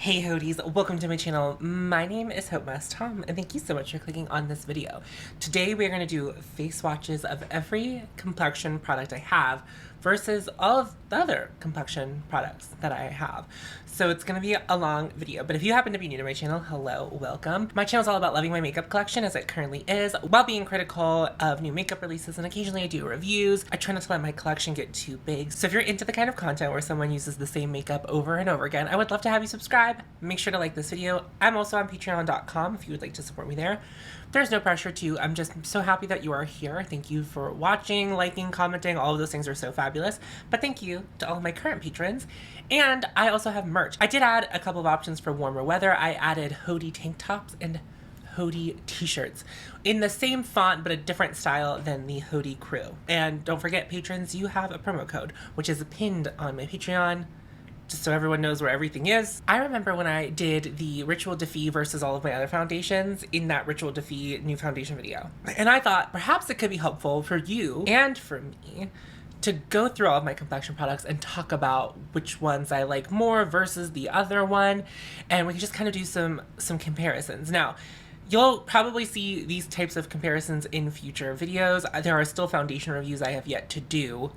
Hey Hodies, welcome to my channel. My name is hautemess and thank you so much for clicking on this video. Today we're going to do face swatches of every complexion product I have versus all of the other complexion products that I have. So it's going to be a long video, but if you happen to be new to my channel, hello, welcome. My channel is all about loving my makeup collection as it currently is, while being critical of new makeup releases, and occasionally I do reviews. I try not to let my collection get too big. So if you're into the kind of content where someone uses the same makeup over and over again, I would love to have you subscribe. Make sure to like this video. I'm also on patreon.com if you would like to support me there. There's no pressure to. I'm just so happy that you are here. Thank you for watching, liking, commenting. All of those things are so fabulous. But thank you to all of my current patrons. And I also have merch. I did add a couple of options for warmer weather. I added hoodie tank tops and hoodie t-shirts in the same font but a different style than the hoodie crew. And don't forget, patrons, you have a promo code which is pinned on my Patreon, just so everyone knows where everything is. I remember when I did the Ritual Defee versus all of my other foundations in that Ritual Defee new foundation video. And I thought perhaps it could be helpful for you and for me to go through all of my complexion products and talk about which ones I like more versus the other one. And we can just kind of do some comparisons. Now, you'll probably see these types of comparisons in future videos. There are still foundation reviews I have yet to do,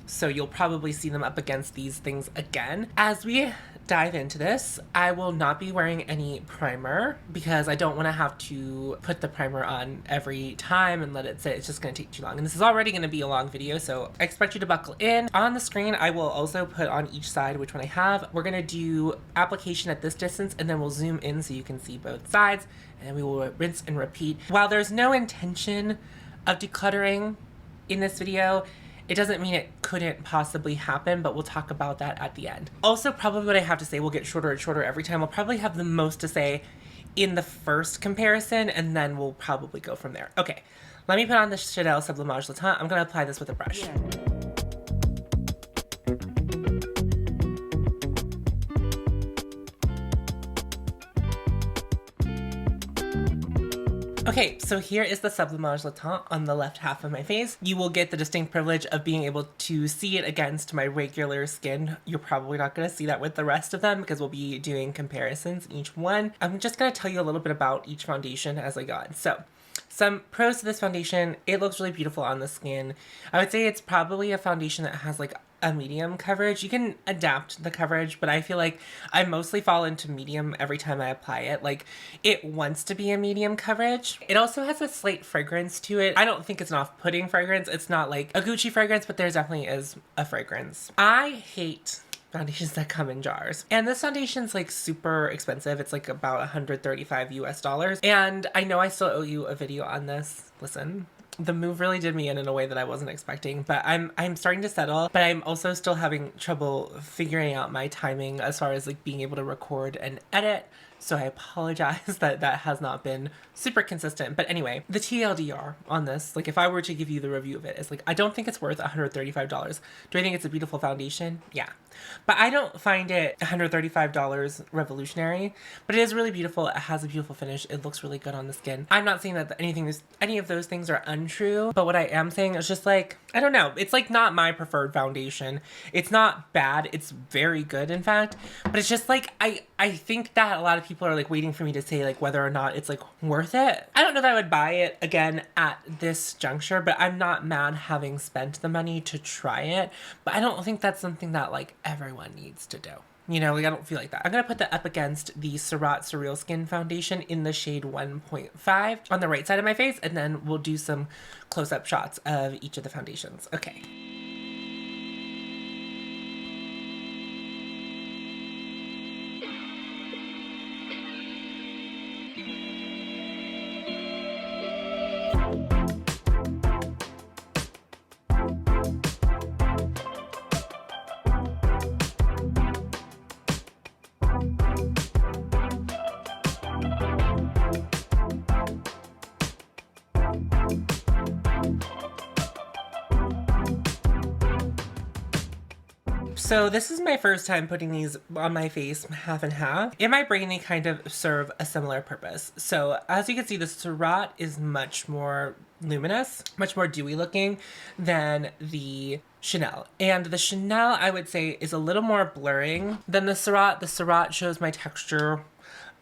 so you'll probably see them up against these things again. As we dive into this, I will not be wearing any primer because I don't want to have to put the primer on every time and let it sit. It's just going to take too long. And this is already going to be a long video, so I expect you to buckle in. On the screen, I will also put on each side which one I have. We're going to do application at this distance, and then we'll zoom in so you can see both sides, and we will rinse and repeat. While there's no intention of decluttering in this video, it doesn't mean it couldn't possibly happen, but we'll talk about that at the end. Also, probably what I have to say will get shorter and shorter every time. I'll probably have the most to say in the first comparison, and then we'll probably go from there. Okay, let me put on the Surreal Sublimage le Teint. I'm gonna apply this with a brush. Yeah. Okay, so here is the Sublimage le Teint on the left half of my face. You will get the distinct privilege of being able to see it against my regular skin. You're probably not going to see that with the rest of them because we'll be doing comparisons in each one. I'm just going to tell you a little bit about each foundation as I go on. So, some pros to this foundation: it looks really beautiful on the skin. I would say it's probably a foundation that has like a medium coverage. You can adapt the coverage, but I feel like I mostly fall into medium every time I apply it. Like, it wants to be a medium coverage. It also has a slight fragrance to it. I don't think it's an off-putting fragrance. It's not like a Gucci fragrance, but there definitely is a fragrance. I hate foundations that come in jars. And this foundation's like super expensive. It's like about 135 US dollars. And I know I still owe you a video on this. Listen, the move really did me in a way that I wasn't expecting, but I'm starting to settle, but I'm also still having trouble figuring out my timing as far as like being able to record and edit. So I apologize that that has not been super consistent. But anyway, the TLDR on this, like if I were to give you the review of it, it's like, I don't think it's worth $135. Do I think it's a beautiful foundation? Yeah. But I don't find it $135 revolutionary, but it is really beautiful. It has a beautiful finish. It looks really good on the skin. I'm not saying that any of those things are untrue, but what I am saying is just like, I don't know. It's like not my preferred foundation. It's not bad. It's very good, in fact, but it's just like, I think that a lot of people are like waiting for me to say like whether or not it's like worth it. I don't know that I would buy it again at this juncture, but I'm not mad having spent the money to try it. But I don't think that's something that like everyone needs to do. You know, like I don't feel like that. I'm gonna put that up against the Surratt Surreal Skin Foundation in the shade 1.5 on the right side of my face, and then we'll do some close-up shots of each of the foundations. Okay. So this is my first time putting these on my face half and half. In my brain, they kind of serve a similar purpose. So as you can see, the Surratt is much more luminous, much more dewy looking than the Chanel. And the Chanel, I would say, is a little more blurring than the Surratt. The Surratt shows my texture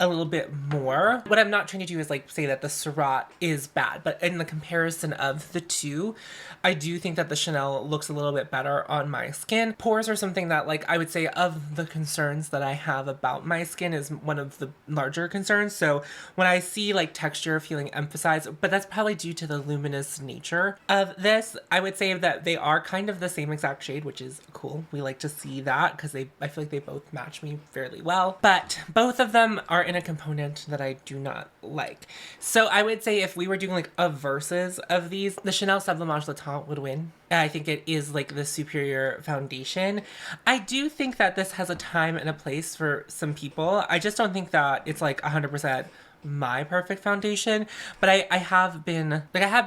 a little bit more. What I'm not trying to do is like say that the Surratt is bad, but in the comparison of the two, I do think that the Chanel looks a little bit better on my skin. Pores are something that, like, I would say of the concerns that I have about my skin is one of the larger concerns. So when I see like texture feeling emphasized, but that's probably due to the luminous nature of this, I would say that they are kind of the same exact shade, which is cool. We like to see that because I feel like they both match me fairly well, but both of them are in a component that I do not like. So I would say if we were doing like a versus of these, the Chanel Sublimage le Teint would win. I think it is like the superior foundation. I do think that this has a time and a place for some people. I just don't think that it's like 100% my perfect foundation, but I have been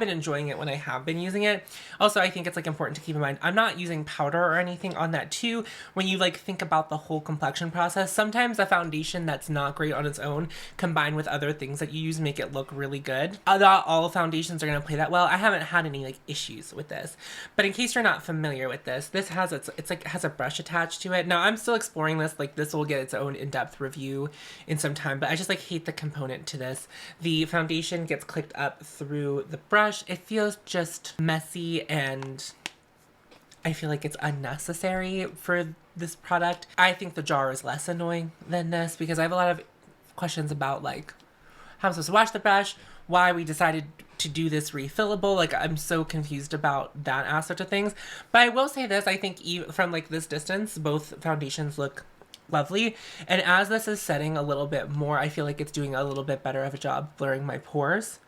enjoying it when I have been using it. Also, I think it's like important to keep in mind I'm not using powder or anything on that too. When you like think about the whole complexion process, sometimes a foundation that's not great on its own combined with other things that you use make it look really good. Not all foundations are going to play that well. I haven't had any like issues with this, but in case you're not familiar with this, this has it's like has a brush attached to it. Now I'm still exploring this, like this will get its own in-depth review in some time, but I just like hate the component to this. The foundation gets clicked up through the brush. It feels just messy and I feel like it's unnecessary for this product. I think the jar is less annoying than this because I have a lot of questions about like how I'm supposed to wash the brush, why we decided to do this refillable. Like I'm so confused about that aspect of things. But I will say this, I think even from like this distance, both foundations look lovely, and as this is setting a little bit more, I feel like it's doing a little bit better of a job blurring my pores.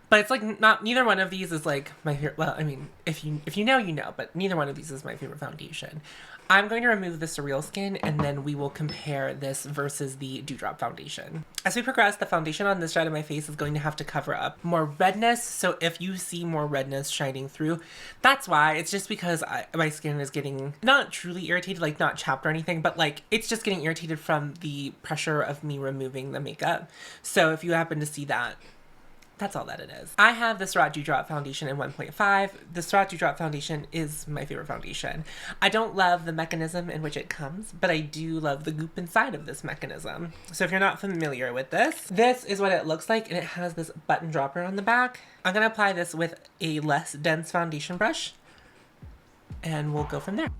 But it's like neither one of these is like my favorite. Well, I mean, if you know, you know, but neither one of these is my favorite foundation. I'm going to remove the Surreal skin and then we will compare this versus the Dewdrop foundation. As we progress, the foundation on this side of my face is going to have to cover up more redness. So if you see more redness shining through, that's why. It's just because my skin is getting not truly irritated, like not chapped or anything, but like it's just getting irritated from the pressure of me removing the makeup. So if you happen to see that, that's all that it is. I have the Surratt Dewdrop foundation in 1.5. The Surratt Dewdrop foundation is my favorite foundation. I don't love the mechanism in which it comes, but I do love the goop inside of this mechanism. So if you're not familiar with this, this is what it looks like, and it has this button dropper on the back. I'm gonna apply this with a less dense foundation brush, and we'll go from there.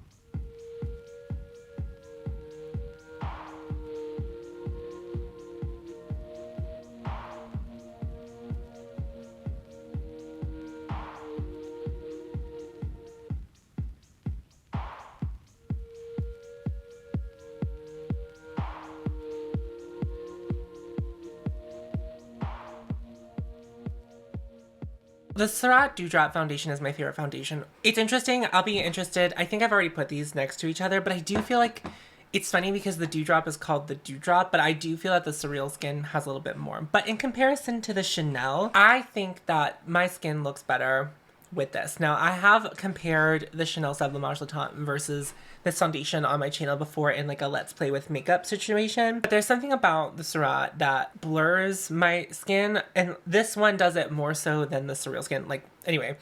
The Surratt Dewdrop foundation is my favorite foundation. It's interesting. I'll be interested. I think I've already put these next to each other, but I do feel like it's funny because the Dewdrop is called the Dewdrop, but I do feel that the Surreal skin has a little bit more. But in comparison to the Chanel, I think that my skin looks better with this. Now, I have compared the Chanel Sublimage le Teint versus this foundation on my channel before in like a let's play with makeup situation. But there's something about the Surratt that blurs my skin, and this one does it more so than the Surreal skin. Like, anyway.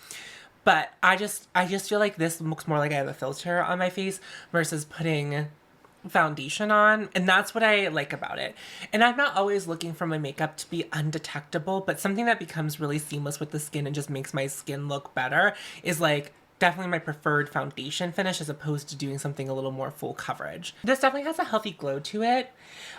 But I just feel like this looks more like I have a filter on my face versus putting foundation on, and that's what I like about it. And I'm not always looking for my makeup to be undetectable, but something that becomes really seamless with the skin and just makes my skin look better is like definitely my preferred foundation finish as opposed to doing something a little more full coverage. This definitely has a healthy glow to it,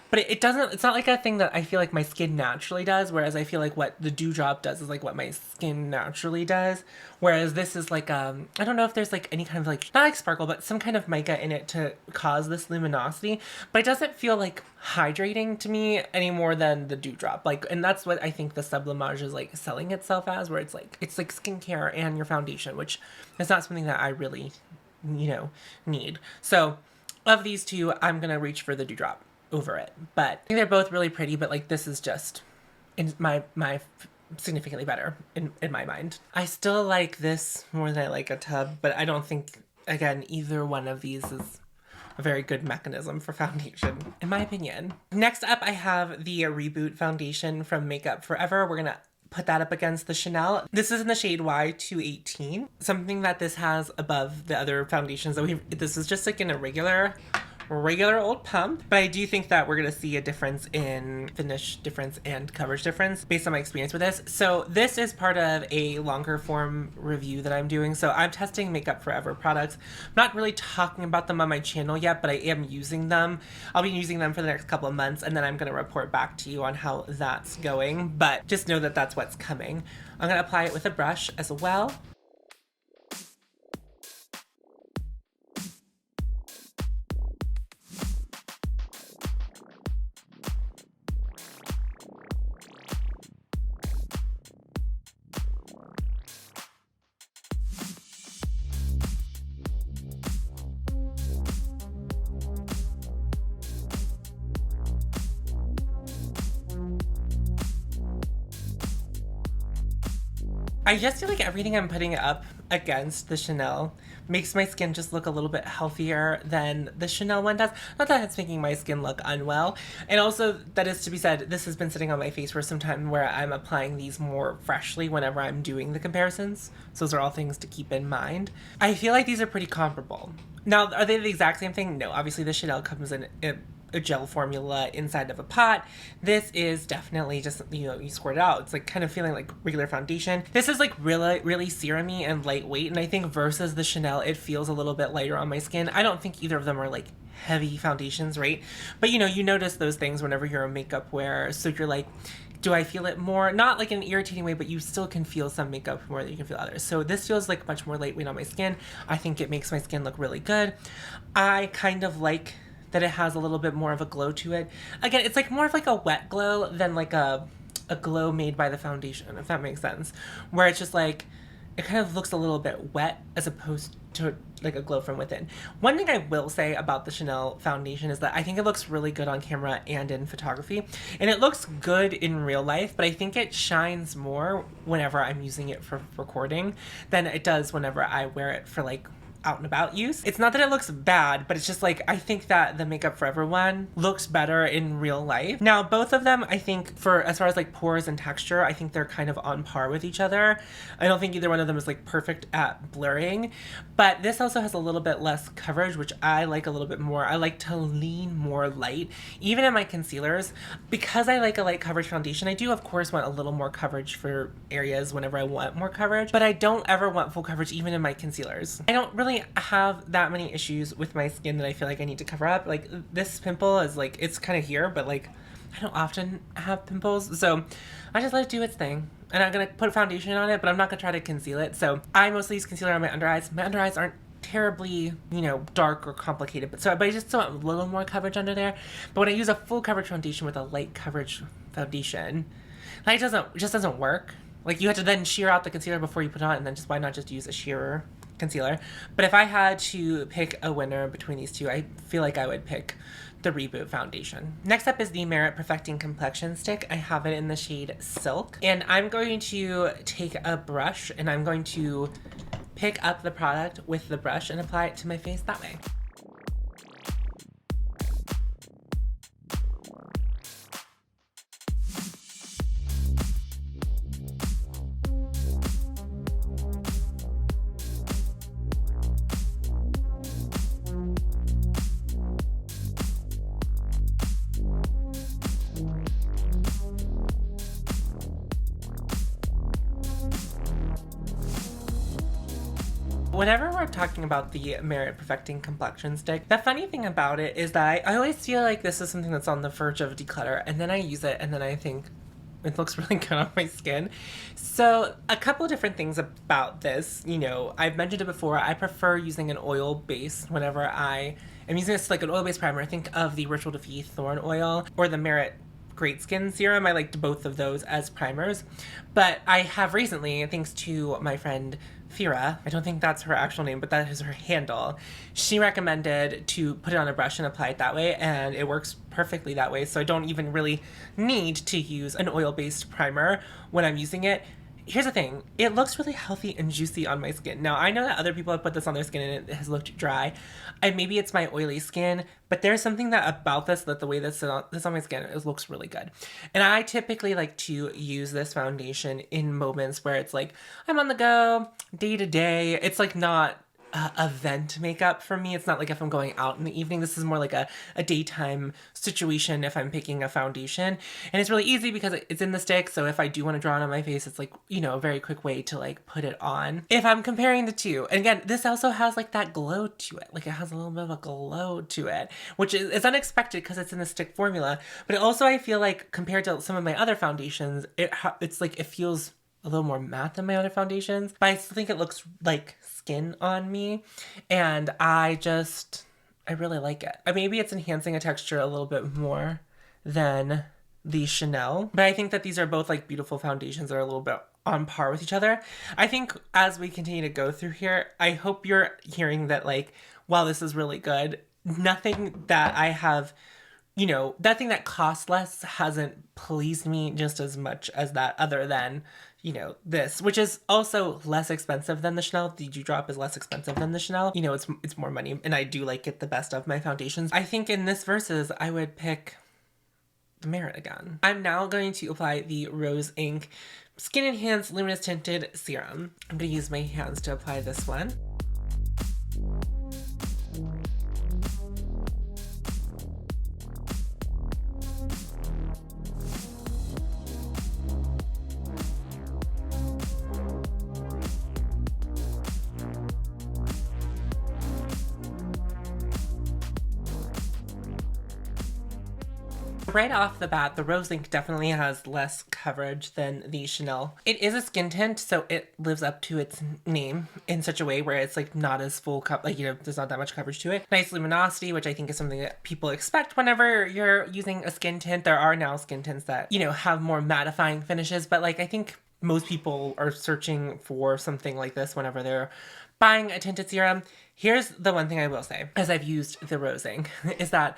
but it's not like a thing that I feel like my skin naturally does, whereas I feel like what the Dewdrop does is like what my skin naturally does, whereas this is like, I don't know if there's like any kind of like, not like sparkle, but some kind of mica in it to cause this luminosity, but it doesn't feel like hydrating to me any more than the Dewdrop. Like, and that's what I think the Sublimage is like selling itself as, where it's like skincare and your foundation, which is not something that I really, you know, need. So of these two, I'm gonna reach for the Dewdrop over it. But I think they're both really pretty, but like this is just in my significantly better in my mind. I still like this more than I like a tub, but I don't think, again, either one of these is a very good mechanism for foundation, in my opinion. Next up, I have the Reboot foundation from Makeup Forever. We're gonna put that up against the Chanel. This is in the shade Y218. Something that this has above the other foundations that this is just like in a regular old pump, but I do think that we're gonna see a difference in finish difference and coverage difference based on my experience with this. So this is part of a longer form review that I'm doing. So I'm testing Makeup Forever products. I'm not really talking about them on my channel yet, but I am using them. I'll be using them for the next couple of months, and then I'm gonna report back to you on how that's going, but just know that that's what's coming. I'm gonna apply it with a brush as well. I just feel like everything I'm putting up against the Chanel makes my skin just look a little bit healthier than the Chanel one does. Not that it's making my skin look unwell. And also, that is to be said, this has been sitting on my face for some time where I'm applying these more freshly whenever I'm doing the comparisons. So those are all things to keep in mind. I feel like these are pretty comparable. Now, are they the exact same thing? No, obviously the Chanel comes in a gel formula inside of a pot. This is definitely just, you know, you squirt it out. It's like kind of feeling like regular foundation. This is like really serum-y and lightweight, and I think versus the Chanel, it feels a little bit lighter on my skin. I don't think either of them are like heavy foundations, right? But you know, you notice those things whenever you're a makeup wearer, so you're like, do I feel it more? Not like in an irritating way, but you still can feel some makeup more than you can feel others. So this feels like much more lightweight on my skin. I think it makes my skin look really good. I kind of like that it has a little bit more of a glow to it. Again, it's like more of like a wet glow than like a glow made by the foundation, if that makes sense. Where it's just like, it kind of looks a little bit wet as opposed to like a glow from within. One thing I will say about the Chanel foundation is that I think it looks really good on camera and in photography. And it looks good in real life, but I think it shines more whenever I'm using it for recording than it does whenever I wear it for like out and about use. It's not that it looks bad, but it's just like, I think that the Makeup Forever one looks better in real life. Now, both of them, I think, for as far as like pores and texture, I think they're kind of on par with each other. I don't think either one of them is like perfect at blurring, but this also has a little bit less coverage, which I like a little bit more. I like to lean more light, even in my concealers. Because I like a light coverage foundation, I do of course want a little more coverage for areas whenever I want more coverage, but I don't ever want full coverage even in my concealers. I don't really have that many issues with my skin that I feel like I need to cover up. Like this pimple is like, it's kind of here, but like I don't often have pimples, so I just let it do its thing. And I'm gonna put a foundation on it, but I'm not gonna try to conceal it. So I mostly use concealer on my under eyes. My under eyes aren't terribly, you know, dark or complicated, but I just want a little more coverage under there. But when I use a full coverage foundation with a light coverage foundation, that just doesn't work. Like you have to then sheer out the concealer before you put it on, and then just why not just use a sheerer concealer? But if I had to pick a winner between these two, I feel like I would pick the Reboot foundation. Next up is the MERIT Perfecting Complexion Stick. I have it in the shade Silk, and I'm going to take a brush and I'm going to pick up the product with the brush and apply it to my face that way. Whenever we're talking about the MERIT Perfecting Complexion Stick, the funny thing about it is that I always feel like this is something that's on the verge of declutter, and then I use it and then I think it looks really good on my skin. So a couple of different things about this. You know, I've mentioned it before, I prefer using an oil base whenever I am using this like an oil-based primer. Think of the Ritual Defeat Thorn Oil or the MERIT Great Skin Serum. I liked both of those as primers, but I have recently, thanks to my friend Fira, I don't think that's her actual name, but that is her handle, she recommended to put it on a brush and apply it that way, and it works perfectly that way, so I don't even really need to use an oil-based primer when I'm using it. here's the thing. It looks really healthy and juicy on my skin. Now, I know that other people have put this on their skin and it has looked dry. And maybe it's my oily skin, but there's something that about this, that the way this on my skin, it looks really good. And I typically like to use this foundation in moments where it's like, I'm on the go, day to day. It's like not event makeup for me. It's not like if I'm going out in the evening. This is more like a daytime situation if I'm picking a foundation. And it's really easy because it's in the stick, so if I do want to draw it on my face, it's like, you know, a very quick way to like put it on. If I'm comparing the two, and again, this also has like that glow to it. Like it has a little bit of a glow to it, which is unexpected because it's in the stick formula. But it also, I feel like compared to some of my other foundations, it's like it feels a little more matte than my other foundations, but I still think it looks like skin on me, and I really like it. Maybe it's enhancing a texture a little bit more than the Chanel, but I think that these are both like beautiful foundations that are a little bit on par with each other. I think as we continue to go through here, I hope you're hearing that like, while this is really good, nothing that I have, you know, that thing that costs less hasn't pleased me just as much as that, other than, you know, this, which is also less expensive than the Chanel. The Dewdrop is less expensive than the Chanel. You know, it's more money, and I do like it the best of my foundations. I think in this versus, I would pick the Merit again. I'm now going to apply the Rose Inc Skin Enhanced Luminous Tinted Serum. I'm going to use my hands to apply this one. Right off the bat, the Rose Inc definitely has less coverage than the Chanel. It is a skin tint, so it lives up to its name in such a way where it's like not as full like, you know, there's not that much coverage to it. Nice luminosity, which I think is something that people expect whenever you're using a skin tint. There are now skin tints that, you know, have more mattifying finishes, but like I think most people are searching for something like this whenever they're buying a tinted serum. Here's the one thing I will say, as I've used the Rose Inc, is that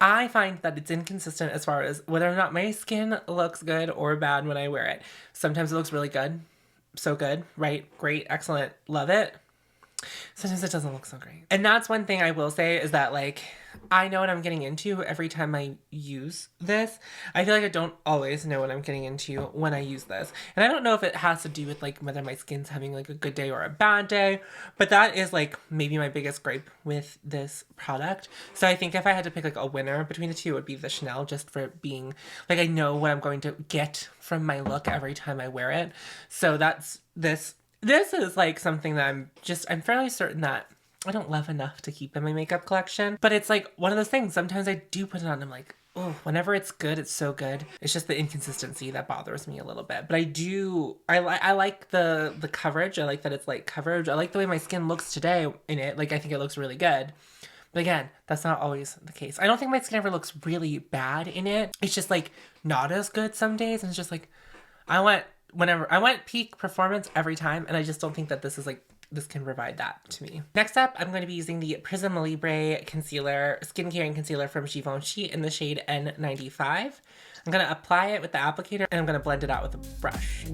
I find that it's inconsistent as far as whether or not my skin looks good or bad when I wear it. Sometimes it looks really good. So good, right? Great, excellent, love it. Sometimes it doesn't look so great. And that's one thing I will say, is that like, I know what I'm getting into every time I use this. I feel like I don't always know what I'm getting into when I use this. And I don't know if it has to do with like whether my skin's having like a good day or a bad day, but that is like maybe my biggest gripe with this product. So I think if I had to pick like a winner between the two, it would be the Chanel, just for being like, I know what I'm going to get from my look every time I wear it. So that's this. This is like something that I'm fairly certain that I don't love enough to keep in my makeup collection. But it's like one of those things, sometimes I do put it on and I'm like, oh, whenever it's good, it's so good. It's just the inconsistency that bothers me a little bit. But I like the coverage. I like that it's like coverage. I like the way my skin looks today in it. Like, I think it looks really good. But again, that's not always the case. I don't think my skin ever looks really bad in it. It's just like not as good some days. And it's just like, I want peak performance every time, and I just don't think that this can provide that to me. Next up, I'm going to be using the Prism Libre Concealer, Skincare and Concealer from Givenchy in the shade N95. I'm going to apply it with the applicator, and I'm going to blend it out with a brush.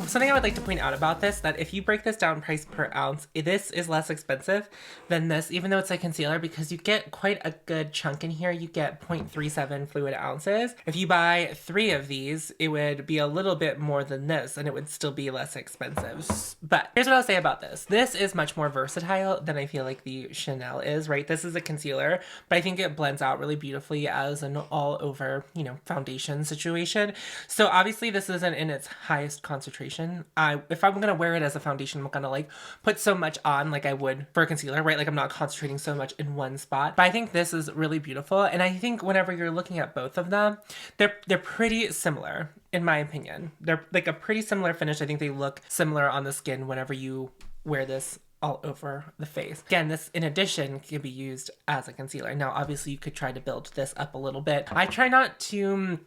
Something I would like to point out about this, that if you break this down price per ounce, this is less expensive than this, even though it's a concealer, because you get quite a good chunk in here. You get 0.37 fluid ounces. If you buy 3 of these, it would be a little bit more than this, and it would still be less expensive. But here's what I'll say about this. This is much more versatile than I feel like the Chanel is, right? This is a concealer, but I think it blends out really beautifully as an all-over, you know, foundation situation. So obviously this isn't in its highest concentration. If I'm gonna wear it as a foundation, I'm not gonna like put so much on like I would for a concealer, right? Like I'm not concentrating so much in one spot. But I think this is really beautiful, and I think whenever you're looking at both of them, they're pretty similar in my opinion. They're like a pretty similar finish. I think they look similar on the skin whenever you wear this all over the face. Again, this in addition can be used as a concealer. Now, obviously you could try to build this up a little bit. I try not to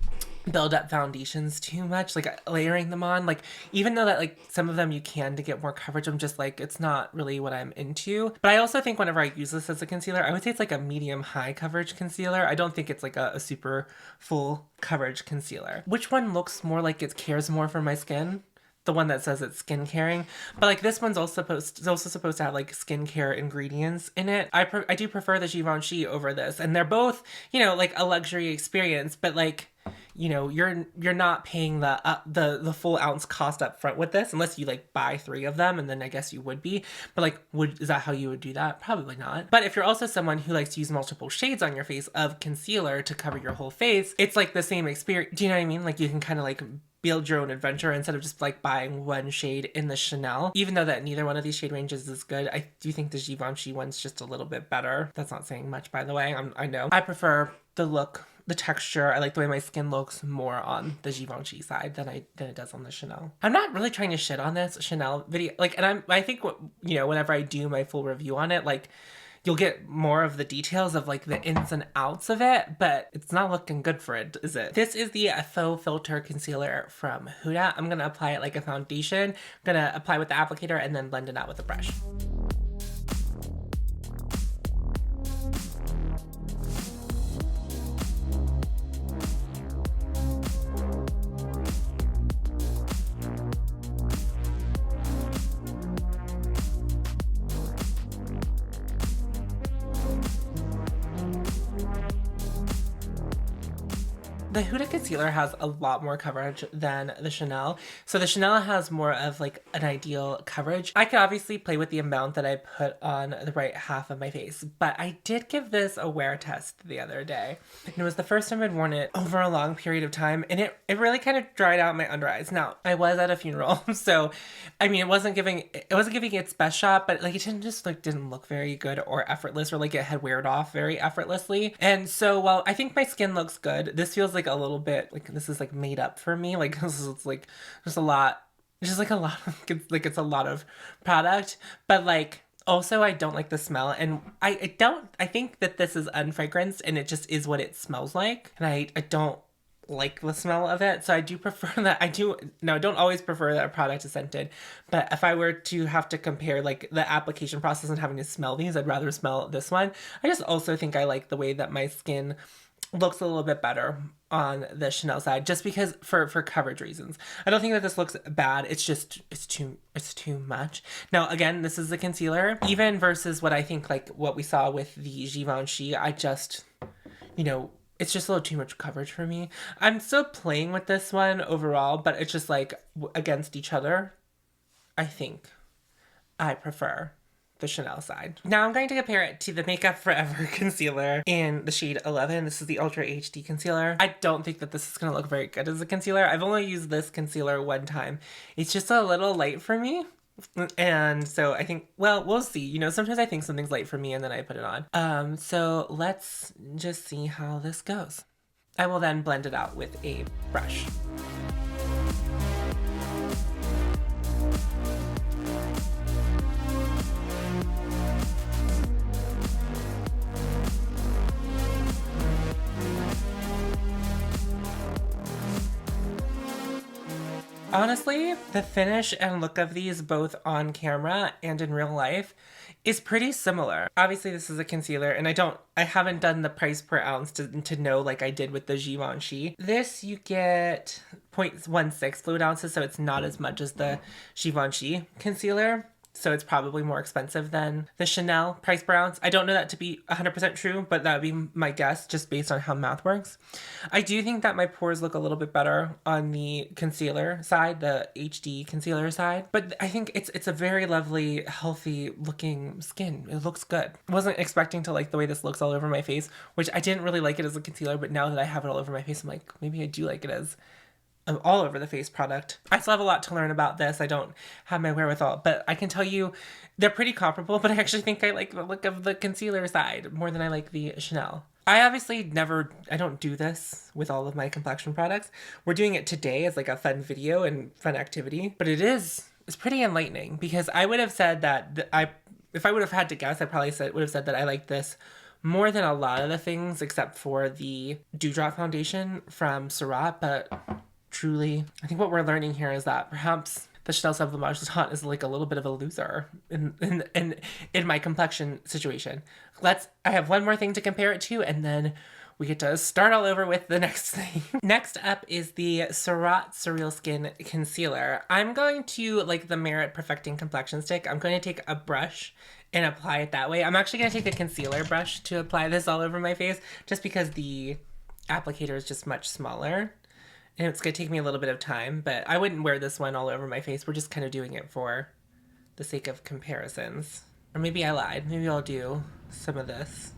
build up foundations too much, like layering them on. Like, even though that like some of them you can to get more coverage, I'm just like, it's not really what I'm into. But I also think whenever I use this as a concealer, I would say it's like a medium high coverage concealer. I don't think it's like a super full coverage concealer. Which one looks more like it cares more for my skin? The one that says it's skin caring, but like this one's also supposed to have like skincare ingredients in it. I do prefer the Givenchy over this, and they're both, you know, like a luxury experience, but like, you know, you're not paying the full ounce cost up front with this, unless you like buy 3 of them, and then I guess you would be. But like, is that how you would do that? Probably not. But if you're also someone who likes to use multiple shades on your face of concealer to cover your whole face, it's like the same experience. Do you know what I mean? Like, you can kind of like build your own adventure instead of just like buying one shade in the Chanel. Even though that neither one of these shade ranges is good, I do think the Givenchy one's just a little bit better. That's not saying much, by the way. I know. I prefer the look, the texture. I like the way my skin looks more on the Givenchy side than it does on the Chanel. I'm not really trying to shit on this Chanel video. Like, and I think what, you know, whenever I do my full review on it, like, you'll get more of the details of like the ins and outs of it, but it's not looking good for it, is it? This is the FauxFilter concealer from Huda. I'm gonna apply it like a foundation. I'm gonna apply with the applicator and then blend it out with a brush. The Huda Concealer has a lot more coverage than the Chanel. So the Chanel has more of like an ideal coverage. I could obviously play with the amount that I put on the right half of my face, but I did give this a wear test the other day. And it was the first time I'd worn it over a long period of time, and it really kind of dried out my under eyes. Now, I was at a funeral, so I mean, it wasn't giving its best shot, but like it didn't look very good or effortless, or like it had weared off very effortlessly. And so while I think my skin looks good, this feels like a little bit like this is like made up for me. Like this is like just a lot, just like a lot of it's a lot of product, but like also I don't like the smell, and I think that this is unfragranced and it just is what it smells like, and I don't like the smell of it. So I do prefer that. I don't always prefer that a product is scented, but if I were to have to compare like the application process and having to smell these, I'd rather smell this one. I just also think I like the way that my skin looks a little bit better on the Chanel side, just because for coverage reasons. I don't think that this looks bad. It's just it's too much. Now again, this is a concealer, even versus what I think like what we saw with the Givenchy. I just, you know, it's just a little too much coverage for me. I'm still playing with this one overall, but it's just like against each other, I think I prefer the Chanel side. Now I'm going to compare it to the Makeup Forever concealer in the shade 11. This is the Ultra HD concealer. I don't think that this is going to look very good as a concealer. I've only used this concealer one time. It's just a little light for me. And so I think, well, we'll see. You know, sometimes I think something's light for me and then I put it on. So let's just see how this goes. I will then blend it out with a brush. Honestly, the finish and look of these both on camera and in real life is pretty similar. Obviously this is a concealer, and I haven't done the price per ounce to know like I did with the Givenchy. This you get 0.16 fluid ounces, so it's not as much as the Givenchy concealer. So it's probably more expensive than the Chanel price per ounce. I don't know that to be 100% true, but that would be my guess just based on how math works. I do think that my pores look a little bit better on the concealer side, the HD concealer side. But I think it's a very lovely, healthy looking skin. It looks good. I wasn't expecting to like the way this looks all over my face, which I didn't really like it as a concealer, but now that I have it all over my face, I'm like, maybe I do like it as all over the face product. I still have a lot to learn about this. I don't have my wherewithal, but I can tell you they're pretty comparable, but I actually think I like the look of the concealer side more than I like the Chanel. I don't do this with all of my complexion products. We're doing it today as like a fun video and fun activity, but it is is pretty enlightening, because I would have said that if I would have had to guess, I probably would have said that I like this more than a lot of the things except for the Dewdrop foundation from Surratt. But truly, I think what we're learning here is that perhaps the Chanel Sublimage le Teint is like a little bit of a loser in my complexion situation. I have one more thing to compare it to, and then we get to start all over with the next thing. Next up is the Surratt Surreal Skin Concealer. I'm going to, like the MERIT Perfecting Complexion Stick, I'm going to take a brush and apply it that way. I'm actually going to take a concealer brush to apply this all over my face, just because the applicator is just much smaller. And it's going to take me a little bit of time, but I wouldn't wear this one all over my face. We're just kind of doing it for the sake of comparisons. Or maybe I lied. Maybe I'll do some of this.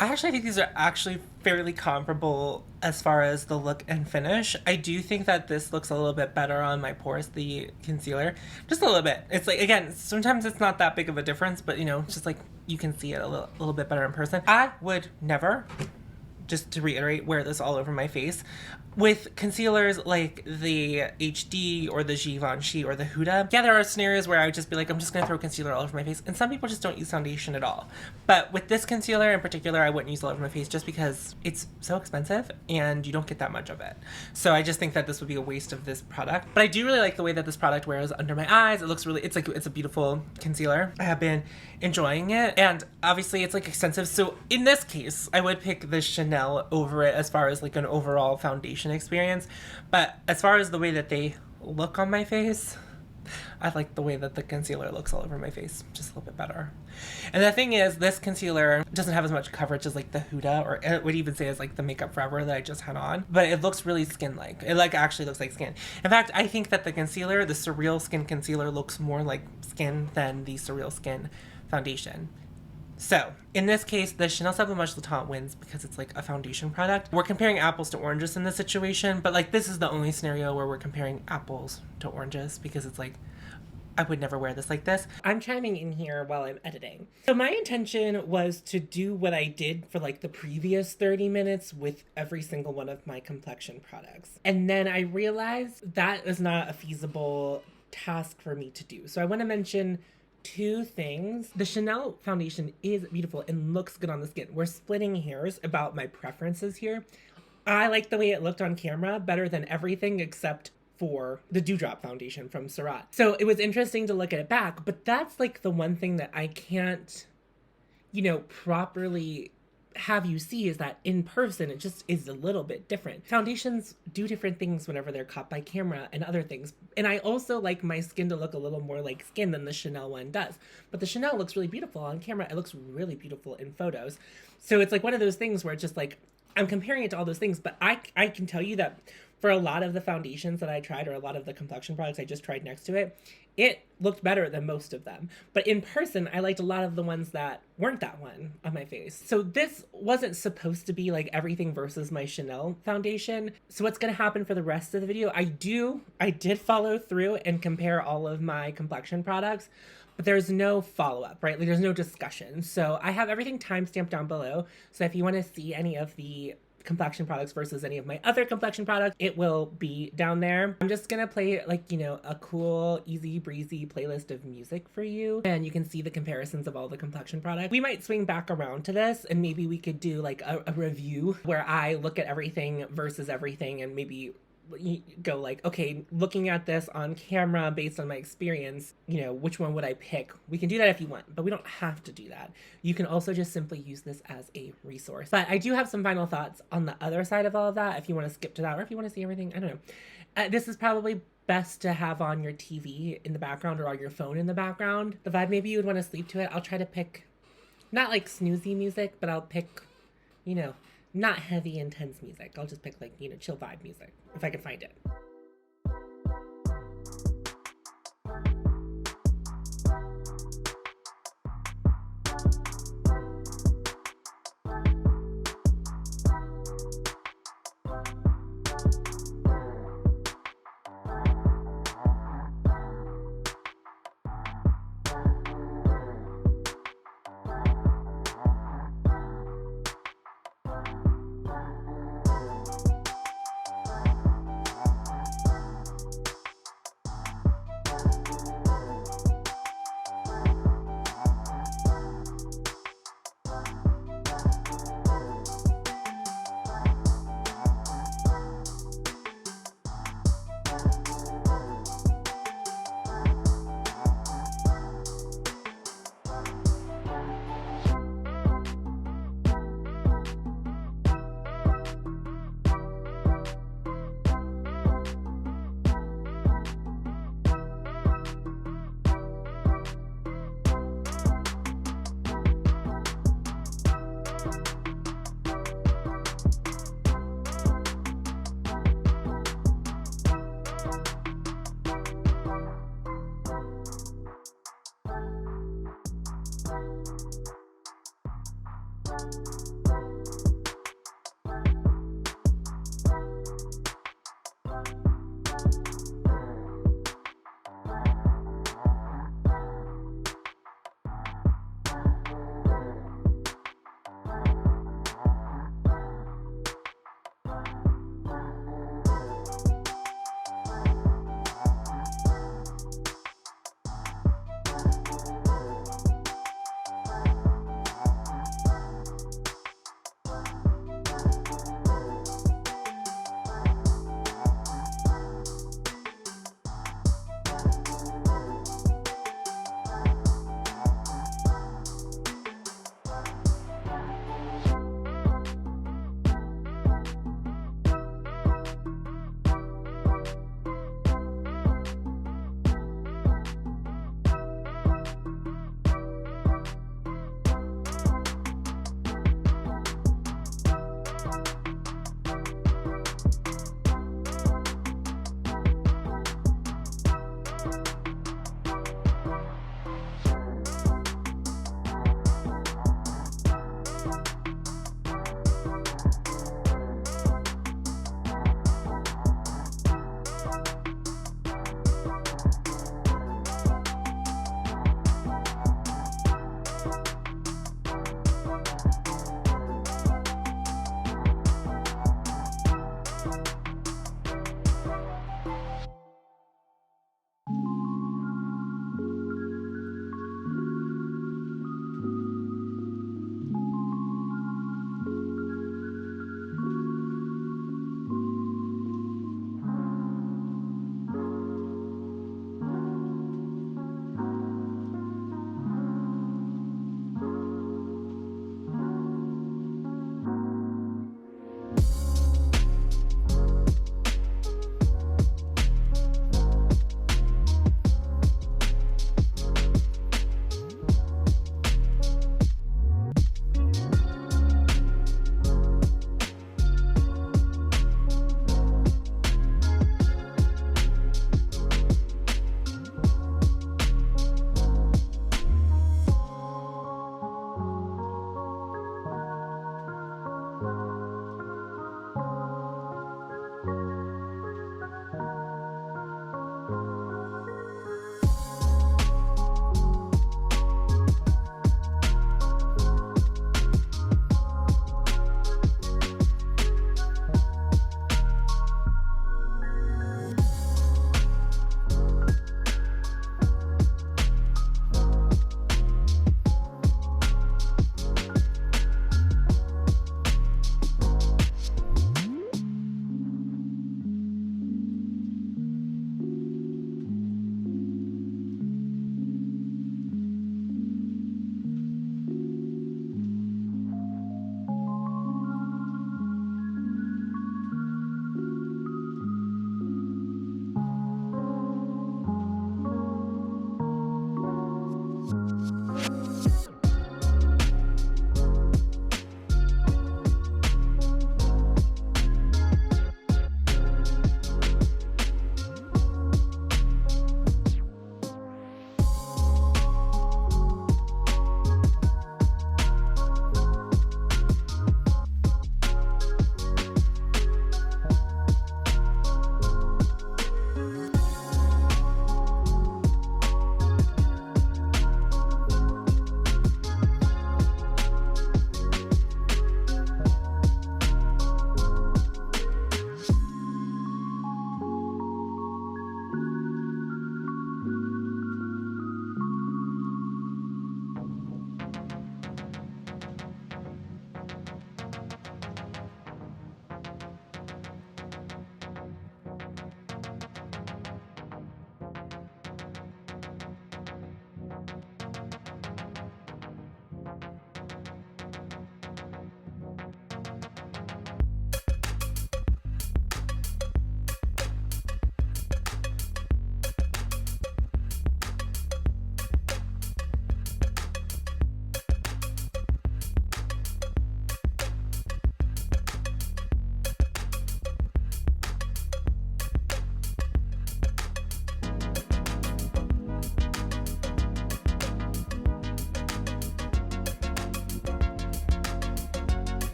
I actually think these are actually fairly comparable as far as the look and finish. I do think that this looks a little bit better on my pores, the concealer. Just a little bit. It's like, again, sometimes it's not that big of a difference, but you know, it's just like you can see it a little bit better in person. I would never, just to reiterate, wear this all over my face. With concealers like the HD or the Givenchy or the Huda, yeah, there are scenarios where I would just be like, I'm just gonna throw concealer all over my face. And some people just don't use foundation at all. But with this concealer in particular, I wouldn't use it all over my face just because it's so expensive and you don't get that much of it. So I just think that this would be a waste of this product. But I do really like the way that this product wears under my eyes. It looks really, it's a beautiful concealer. I have been enjoying it. And obviously it's like expensive. So in this case, I would pick the Chanel over it as far as like an overall foundation experience. But as far as the way that they look on my face, I like the way that the concealer looks all over my face just a little bit better. And the thing is, this concealer doesn't have as much coverage as like the Huda, or it would even say as like the Makeup Forever that I just had on, but it looks really skin-like. It like actually looks like skin. In fact, I think that the concealer, the Surreal Skin Concealer, looks more like skin than the Surreal Skin foundation. So, in this case, the Chanel Sublimage le Teint wins because it's like a foundation product. We're comparing apples to oranges in this situation, but like this is the only scenario where we're comparing apples to oranges, because it's like, I would never wear this like this. I'm chiming in here while I'm editing. So my intention was to do what I did for like the previous 30 minutes with every single one of my complexion products. And then I realized that is not a feasible task for me to do. So I want to mention two things. The Chanel foundation is beautiful and looks good on the skin. We're splitting hairs about my preferences here. I like the way it looked on camera better than everything except for the Dewdrop foundation from Surratt. So it was interesting to look at it back, but that's like the one thing that I can't, you know, properly have you see, is that in person it just is a little bit different. Foundations do different things whenever they're caught by camera and other things. And I also like my skin to look a little more like skin than the Chanel one does. But the Chanel looks really beautiful on camera. It looks really beautiful in photos. So it's like one of those things where it's just like, I'm comparing it to all those things, but I can tell you that for a lot of the foundations that I tried, or a lot of the complexion products I just tried next to it, it looked better than most of them. But in person, I liked a lot of the ones that weren't that one on my face. So this wasn't supposed to be like everything versus my Chanel foundation. So what's gonna happen for the rest of the video, I did follow through and compare all of my complexion products, but there's no follow-up, right? Like there's no discussion. So I have everything timestamped down below. So if you wanna see any of the complexion products versus any of my other complexion products, it will be down there. I'm just gonna play like, you know, a cool, easy breezy playlist of music for you, and you can see the comparisons of all the complexion products. We might swing back around to this, and maybe we could do like a review where I look at everything versus everything and maybe go like, okay, looking at this on camera based on my experience, which one would I pick? We can do that if you want, but we don't have to do that. You can also just simply use this as a resource. But I do have some final thoughts on the other side of all of that if you want to skip to that, or if you want to see everything. I don't know. This is probably best to have on your TV in the background or on your phone in the background. The vibe, maybe you would want to sleep to it. I'll try to pick, not like snoozy music, but I'll pick, not heavy, intense music. I'll just pick like, chill vibe music if I can find it.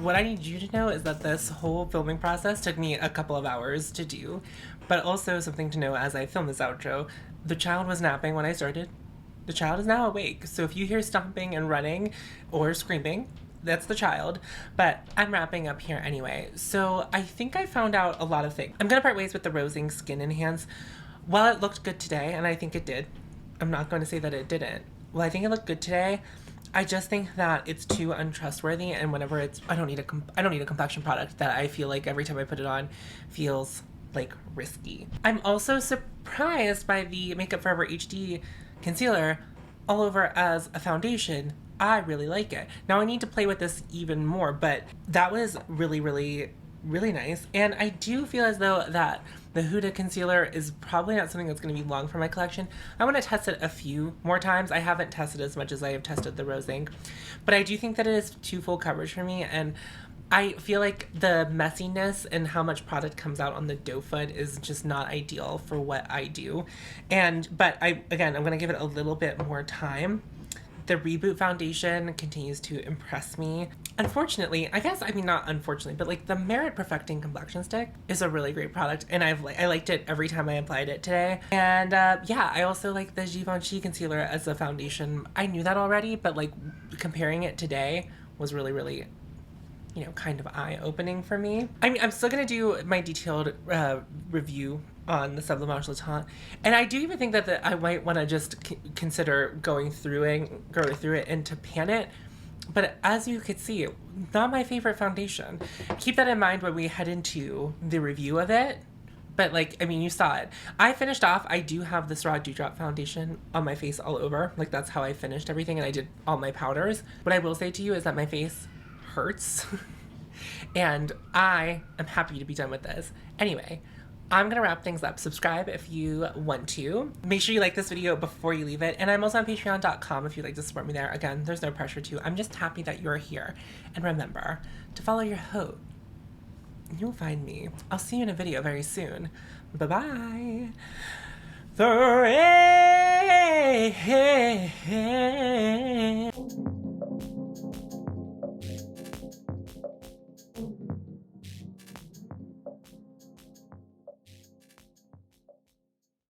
what I need you to know is that this whole filming process took me a couple of hours to do, but also something to know as I film this outro, the child was napping when I started. The child is now awake, so if you hear stomping and running or screaming, that's the child, but I'm wrapping up here anyway. So I think I found out a lot of things. I'm gonna part ways with the Rose Inc Skin Enhance. While it looked good today, and I think it did, I'm not going to say that it didn't. Well, I think it looked good today. I just think that it's too untrustworthy, and whenever it's, I don't need a complexion product that I feel like every time I put it on feels like risky. I'm also surprised by the Makeup Forever HD concealer all over as a foundation. I really like it. Now I need to play with this even more, but that was really, really, really nice. And I do feel as though that the Huda Concealer is probably not something that's going to be long for my collection. I want to test it a few more times. I haven't tested as much as I have tested the Rose Inc, but I do think that it is too full coverage for me, and I feel like the messiness and how much product comes out on the doe foot is just not ideal for what I do. But I'm going to give it a little bit more time. The Reboot Foundation continues to impress me. Unfortunately, not unfortunately, but like the MERIT Perfecting Complexion Stick is a really great product, and I liked it every time I applied it today. And yeah, I also like the Givenchy Concealer as a foundation. I knew that already, but like comparing it today was really, really, you know, kind of eye-opening for me. I mean, I'm still gonna do my detailed review on the Sublimage le Teint, and I do even think that I might want to just consider going through it and to pan it. But as you could see, not my favorite foundation. Keep that in mind when we head into the review of it. But like, I mean, you saw it. I finished off, I do have the Surratt Dewdrop foundation on my face all over. Like, that's how I finished everything, and I did all my powders. What I will say to you is that my face hurts. And I am happy to be done with this. Anyway, I'm gonna wrap things up. Subscribe if you want to. Make sure you like this video before you leave it. And I'm also on patreon.com if you'd like to support me there. Again, there's no pressure to. I'm just happy that you're here. And remember to follow your hope. You'll find me. I'll see you in a video very soon. Bye-bye. Surreal.